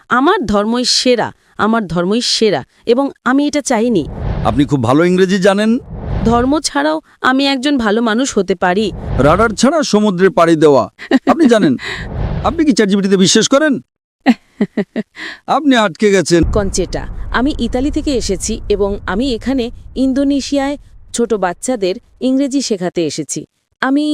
আমার ধর্মই সেরা, আমার ধর্মই সেরা, এবং আমি এটা চাইনি। আপনি খুব ভালো ইংরেজি জানেন। ধর্ম ছাড়াও আমি একজন ভালো মানুষ হতে পারি। রাডার ছাড়া সমুদ্রে পাড়ি দেওয়া আপনি জানেন। আপনি কি চ্যাটজিপিটিতে বিশ্বাস করেন? আপনি আটকে গেছেন। কনচেটা, আমি ইতালি থেকে এসেছি এবং আমি এখানে ইন্দোনেশিয়ায় ছোট বাচ্চাদের ইংরেজি শেখাতে এসেছি। আমি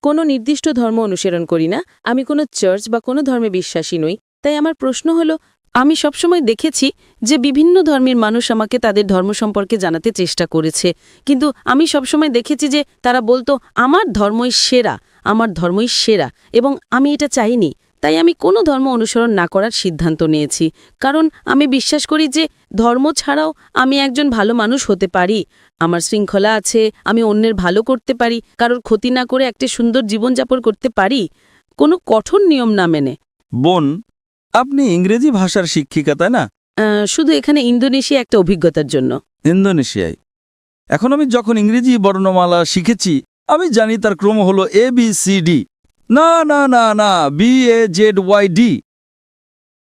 কোনো নির্দিষ্ট ধর্ম অনুসরণ করি না, আমি কোনো চার্চ বা কোনো ধর্মে বিশ্বাসী নই। তাই আমার প্রশ্ন হলো, আমি সবসময় দেখেছি যে বিভিন্ন ধর্মের মানুষ আমাকে তাদের ধর্ম সম্পর্কে জানাতে চেষ্টা করেছে, কিন্তু আমি সবসময় দেখেছি যে তারা বলতো আমার ধর্মই সেরা, আমার ধর্মই সেরা, এবং আমি এটা চাইনি। তাই আমি কোনো ধর্ম অনুসরণ না করার সিদ্ধান্ত নিয়েছি, কারণ আমি বিশ্বাস করি যে ধর্ম ছাড়াও আমি একজন ভালো মানুষ হতে পারি। আমার শৃঙ্খলা আছে, আমি অন্যের ভালো করতে পারি, কারোর ক্ষতি না করে একটা সুন্দর জীবনযাপন করতে পারি, কোনো কঠোর নিয়ম না মেনে। বোন, আপনি ইংরেজি ভাষার শিক্ষিকা, তাই না? শুধু এখানে ইন্দোনেশিয়া একটা অভিজ্ঞতার জন্য। ইন্দোনেশিয়ায় এখন আমি যখন ইংরেজি বর্ণমালা শিখেছি, আমি জানি তার ক্রম হলো ABCD। না না না না, BAZYD।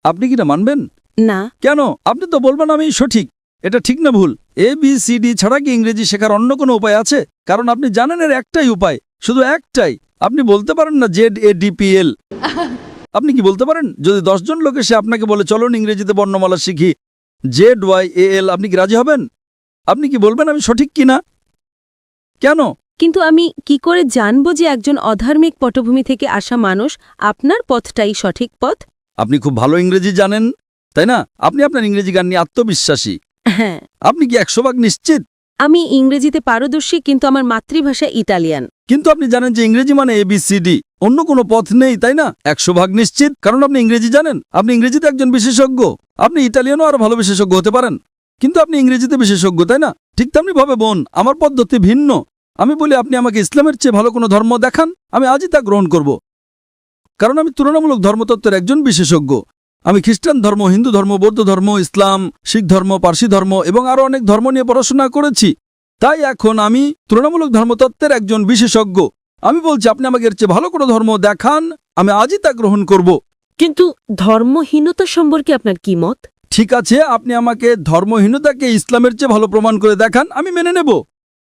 আপনি কি না মানবেন? না। কেন? আপনি তো বলবেন আমি সঠিক। এটা ঠিক না ভুল? ABCD ছাড়া কি ইংরেজি শেখার অন্য কোনো উপায় আছে? কারণ আপনি জানেন এর একটাই উপায়, শুধু একটাই। আপনি বলতে পারেন না ZADPL। আপনি কি বলতে পারেন? যদি 10 জন লোক এসে আপনাকে বলে চলুন ইংরেজিতে বর্ণমালা শিখি ZYAL, আপনি কি রাজি হবেন? আপনি কি বলবেন আমি সঠিক কিনা? কেন? কিন্তু আমি কি করে জানব যে একজন অধার্মিক পটভূমি থেকে আসা মানুষ আপনার পথটাই সঠিক পথ? আপনি খুব ভালো ইংরেজি জানেন, তাই না? আপনি আপনার ইংরেজি গান নিয়ে আত্মবিশ্বাসী। হ্যাঁ। আপনি কি 100% নিশ্চিত? আমি ইংরেজিতে পারদর্শী, কিন্তু আমার মাতৃভাষা ইতালিয়ান। কিন্তু আপনি জানেন যে ইংরেজি মানে ABCD, অন্য কোনো পথ নেই, তাই না? 100% নিশ্চিত, কারণ আপনি ইংরেজি জানেন। আপনি ইংরেজিতে একজন বিশেষজ্ঞ। আপনি ইটালিয়ানও আরো ভালো বিশেষজ্ঞ হতে পারেন, কিন্তু আপনি ইংরেজিতে বিশেষজ্ঞ, তাই না? ঠিক তেমনি ভাবে বোন, আমার পদ্ধতি ভিন্ন। আমি বলি আপনি আমাকে ইসলামের চেয়ে ভালো কোনো ধর্ম দেখান, আমি আজই তা গ্রহণ করব, কারণ আমি তুলনামূলক ধর্মতত্ত্বের একজন বিশেষজ্ঞ। আমি খ্রিস্টান ধর্ম, হিন্দু ধর্ম, বৌদ্ধ ধর্ম, ইসলাম, শিখ ধর্ম, পার্সি ধর্ম এবং আরও অনেক ধর্ম নিয়ে পড়াশোনা করেছি। তাই এখন আমি তুলনামূলক ধর্মতত্ত্বের একজন বিশেষজ্ঞ। আমি বলছি আপনি আমাকে এর চেয়ে ভালো কোনো ধর্ম দেখান, আমি আজই তা গ্রহণ করব। কিন্তু ধর্মহীনতা সম্পর্কে আপনার কি মত? ঠিক আছে, আপনি আমাকে ধর্মহীনতাকে ইসলামের চেয়ে ভালো প্রমাণ করে দেখান, আমি মেনে নেব।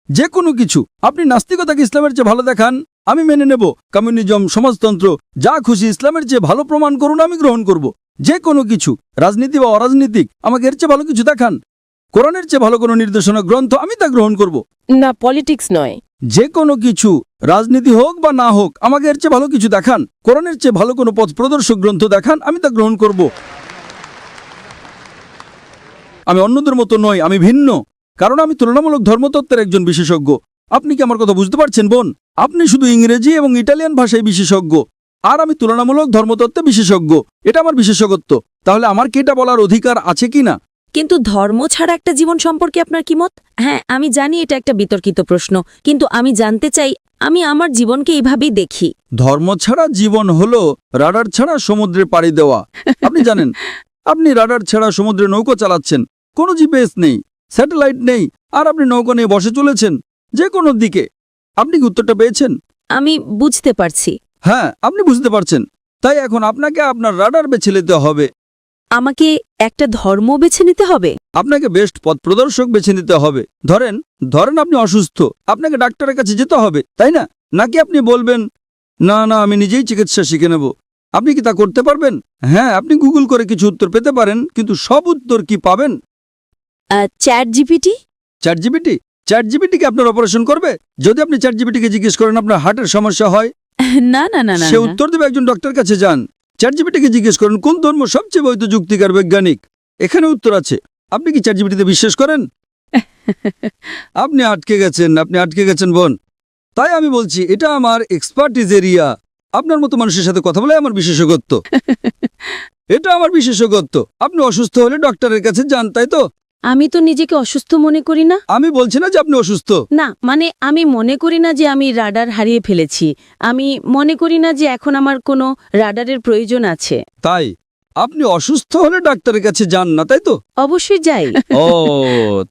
যে কোনো কিছু। আপনি নাস্তিকতাকে ইসলামের চেয়ে ভালো দেখান, আমি মেনে নেব। কমিউনিজম, সমাজতন্ত্র, যা খুশি ইসলামের চেয়ে ভালো প্রমাণ করুন, আমি গ্রহণ করব। যে কোনো কিছু, রাজনীতি বা অরাজনীতিক, আমাকে এর চেয়ে ভালো কিছু দেখান। কোরআনের চেয়ে ভালো কোনো নির্দেশনা গ্রন্থ, আমি তা গ্রহণ করব। না, পলিটিক্স নয়। যে কোনো কিছু, রাজনীতি হোক বা না হোক, আমাকে এর চেয়ে ভালো কিছু দেখান। কোরআনের চেয়ে ভালো কোনো পথ প্রদর্শক গ্রন্থ দেখান, আমি তা গ্রহণ করব। আমি অন্যদের মতো নই, আমি ভিন্ন, কারণ আমি তুলনামূলক ধর্মতত্ত্বের একজন বিশেষজ্ঞ। আপনি কি আমার কথা বুঝতে পারছেন বোন? আপনি শুধু ইংরেজি এবং ইটালিয়ান ভাষায় বিশেষজ্ঞ, আর আমি তুলনামূলক ধর্মতত্ত্বে বিশেষজ্ঞ। এটা আমার বিশেষজ্ঞত্ব। তাহলে আমার কি এটা বলার অধিকার আছে কি না? কিন্তু ধর্ম ছাড়া একটা জীবন সম্পর্কে আপনার কি মত? হ্যাঁ, আমি জানি এটা একটা বিতর্কিত প্রশ্ন, কিন্তু আমি জানতে চাই। আমি আমার জীবনকে এইভাবেই দেখি। ধর্ম ছাড়া জীবন হলো রাডার ছাড়া সমুদ্রে পাড়ি দেওয়া। আপনি জানেন, আপনি রাডার ছাড়া সমুদ্রে নৌকো চালাচ্ছেন, কোনো জিপিএস নেই, স্যাটেলাইট নেই, আর আপনি নৌকো নিয়ে বসে চলেছেন যে কোনো দিকে। আপনি কি উত্তরটা পেয়েছেন? আমি বুঝতে পারছি। হ্যাঁ, আপনি বুঝতে পারছেন। তাই এখন আপনাকে আপনার রাডার বেছে নিতে হবে। আমাকে একটা ধর্ম বেছে নিতে হবে? আপনাকে বেস্ট পথ প্রদর্শক বেছে নিতে হবে। ধরেন আপনি অসুস্থ, আপনাকে ডাক্তারের কাছে যেতে হবে, তাই না? নাকি আপনি বলবেন না না, আমি নিজেই চিকিৎসা শিখে নেব? আপনি কি তা করতে পারবেন? হ্যাঁ, আপনি গুগল করে কিছু উত্তর পেতে পারেন, কিন্তু সব উত্তর কি পাবেন? চ্যাটজিপিটি? চ্যাটজিপিটি কি আপনার অপারেশন করবে? যদি আপনি চ্যাটজিপিটিকে জিজ্ঞেস করেন আপনার হার্টের সমস্যা হয়, না না না না, সে উত্তর দেবে একজন ডক্টরের কাছে যান। চ্যাটজিপিটিকে জিজ্ঞেস করেন কোন ধর্ম সবচেয়ে বৈধ, যুক্তিকার, বৈজ্ঞানিক। এখানে উত্তর আছে। আপনি কি চ্যাটজিপিটিতে বিশ্বাস করেন? আপনি আটকে গেছেন বোন। তাই আমি বলছি এটা আমার এক্সপার্টিজ এরিয়া। আপনার মতো মানুষের সাথে কথা বলে আমার বিশেষজ্ঞত্ব। এটা আমার বিশেষজ্ঞত্ব। আপনি অসুস্থ হলে ডক্টরের কাছে যান, তাই তো? আমি তো নিজেকে অসুস্থ মনে করি না। আমি বলছি না যে আপনি অসুস্থ। না, মানে আমি মনে করি না যে আমি রাডার হারিয়ে ফেলেছি। আমি মনে করি না যে এখন আমার কোনো রাডারের প্রয়োজন আছে। তাই আপনি অসুস্থ হলে ডাক্তারের কাছে যান না, তাই তো? অবশ্যই যাই। ও,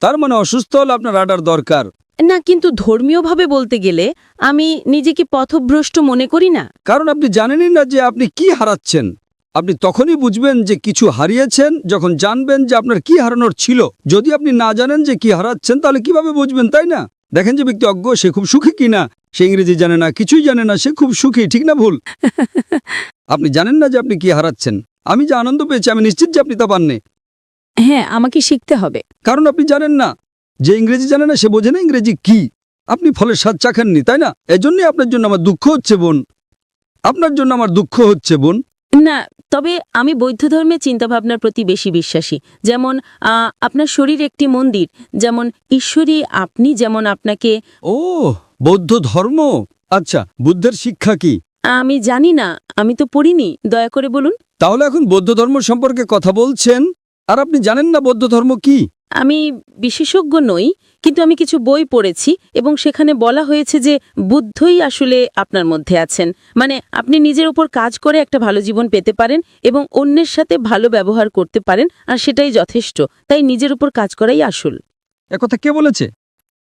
তার মানে অসুস্থ হলে আপনার রাডার দরকার না, কিন্তু ধর্মীয়ভাবে বলতে গেলে আমি নিজেকে পথভ্রষ্ট মনে করি না। কারণ আপনি জানেনই না যে আপনি কি হারাচ্ছেন। আপনি তখনই বুঝবেন যে কিছু হারিয়েছেন যখন জানবেন যে আপনার কি হারানোর ছিল। যদি আপনি না জানেন যে কি হারাচ্ছেন তাহলে কিভাবে বুঝবেন, তাই না? দেখেন যে ব্যক্তি অজ্ঞ, সে খুব সুখী কিনা। সে ইংরেজি জানে না, কিছুই জানে না, সে খুব সুখী, ঠিক না ভুল? আপনি জানেন না যে আপনি কি হারাচ্ছেন। আমি যে আনন্দ পেয়েছি আমি নিশ্চিত যে আপনি তা পাননি, হ্যাঁ, আমাকে শিখতে হবে। কারণ আপনি জানেন না। যে ইংরেজি জানে না সে বোঝে না ইংরেজি কি। আপনি ফলের স্বাদ চাখাননি, তাই না? এজন্যই আপনার জন্য আমার দুঃখ হচ্ছে বোন, আপনার জন্য আমার দুঃখ হচ্ছে বোন। না, তবে আমি বৌদ্ধ ধর্মের চিন্তাভাবনার প্রতি বেশি বিশ্বাসী। যেমন আপনার শরীর একটি মন্দির, যেমন ঈশ্বরী আপনি, যেমন আপনাকে। ও, বৌদ্ধ ধর্ম। আচ্ছা, বুদ্ধের শিক্ষা কি? আমি জানি না, আমি তো পড়িনি, দয়া করে বলুন। তাহলে এখন বৌদ্ধ ধর্ম সম্পর্কে কথা বলছেন আর আপনি জানেন না বৌদ্ধ ধর্ম কি? আমি বিশেষজ্ঞ নই, কিন্তু আমি কিছু বই পড়েছি এবং সেখানে বলা হয়েছে যে বুদ্ধই আসলে আপনার মধ্যে আছেন। মানে আপনি নিজের উপর কাজ করে একটা ভালো জীবন পেতে পারেন এবং অন্যের সাথে ভালো ব্যবহার করতে পারেন, আর সেটাই যথেষ্ট। তাই নিজের উপর কাজ করাই আসল। একথা কে বলেছে?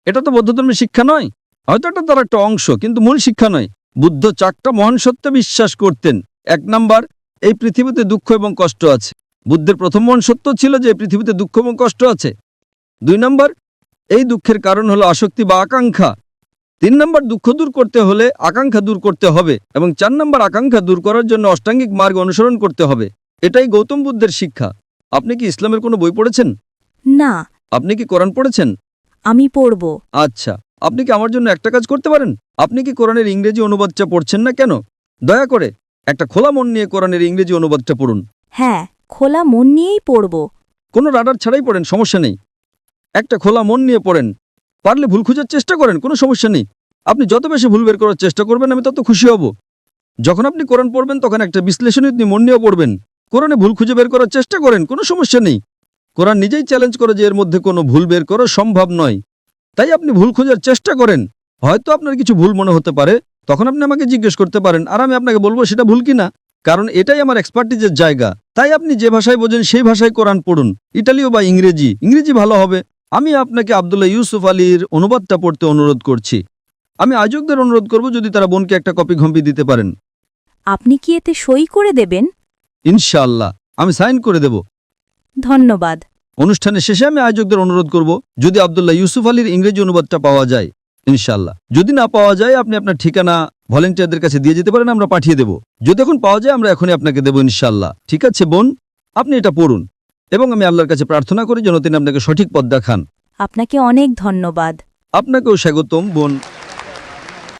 এটা তো বৌদ্ধ ধর্মের শিক্ষা নয়। হয়তো এটা তার একটা অংশ, কিন্তু মূল শিক্ষা নয়। বুদ্ধ 4টা মহান সত্যে বিশ্বাস করতেন। 1 নাম্বার, এই পৃথিবীতে দুঃখ এবং কষ্ট আছে। বুদ্ধের প্রথম মহান সত্য ছিল যে এই পৃথিবীতে দুঃখ এবং কষ্ট আছে। 2 নাম্বার, এই দুঃখের কারণ হলো আসক্তি বা আকাঙ্ক্ষা। 3 নাম্বার, দুঃখ দূর করতে হলে আকাঙ্ক্ষা দূর করতে হবে। এবং 4 নাম্বার, আকাঙ্ক্ষা দূর করার জন্য অষ্টাঙ্গিক মার্গ অনুসরণ করতে হবে। এটাই গৌতম বুদ্ধের শিক্ষা। আপনি কি ইসলামের কোনো বই পড়েছেন? না, আপনি কি কোরআন পড়েছেন? আমি পড়ব। আচ্ছা, আপনি কি আমার জন্য একটা কাজ করতে পারেন? আপনি কি কোরআনের ইংরেজি অনুবাদটা পড়ছেন না কেন? দয়া করে একটা খোলা মন নিয়ে কোরআনের ইংরেজি অনুবাদটা পড়ুন। হ্যাঁ, খোলা মন নিয়েই পড়ব। কোনো রাডার ছাড়াই পড়েন, সমস্যা নেই। একটা খোলা মন নিয়ে পড়েন। পারলে ভুল খোঁজার চেষ্টা করেন, কোনো সমস্যা নেই। আপনি যত বেশি ভুল বের করার চেষ্টা করবেন আমি তত খুশি হব। যখন আপনি কোরআন পড়বেন তখন একটা বিশ্লেষণী মন নিয়েও পড়বেন। কোরআনে ভুল খুঁজে বের করার চেষ্টা করেন, কোনো সমস্যা নেই। কোরআন নিজেই চ্যালেঞ্জ করে যে এর মধ্যে কোনো ভুল বের করা সম্ভব নয়। তাই আপনি ভুল খোঁজার চেষ্টা করেন। হয়তো আপনার কিছু ভুল মনে হতে পারে, তখন আপনি আমাকে জিজ্ঞেস করতে পারেন আর আমি আপনাকে বলবো সেটা ভুল কিনা। কারণ এটাই আমার এক্সপার্টিজের জায়গা। তাই আপনি যে ভাষায় বোঝেন সেই ভাষায় কোরআন পড়ুন, ইটালীয় বা ইংরেজি। ইংরেজি ভালো হবে। আমি আপনাকে আব্দুল্লাহ ইউসুফ আলীর অনুবাদটা পড়তে অনুরোধ করছি। আমি আয়োজকদের অনুরোধ করব যদি তারা বোনকে একটা কপি ঘম্পি দিতে পারেন। আপনি কি এতে সই করে দেবেন? ইনশাআল্লাহ আমি সাইন করে দেব। ধন্যবাদ। অনুষ্ঠানের শেষে আমি আয়োজকদের অনুরোধ করব যদি আব্দুল্লাহ ইউসুফ আলীর ইংরেজি অনুবাদটা পাওয়া যায়। ইনশাআল্লাহ যদি না পাওয়া যায় আপনি আপনার ঠিকানা ভলেন্টিয়ারদের কাছে দিয়ে যেতে পারেন, আমরা পাঠিয়ে দেব। যদি এখন পাওয়া যায় আমরা এখনই আপনাকে দেব ইনশাআল্লাহ। ঠিক আছে বোন, আপনি এটা পড়ুন এবং আমি আল্লাহর কাছে প্রার্থনা করি যেন তিনি আপনাকে সঠিক পথ দেখান। আপনাকে অনেক ধন্যবাদ। আপনাকেও স্বাগতম বোন।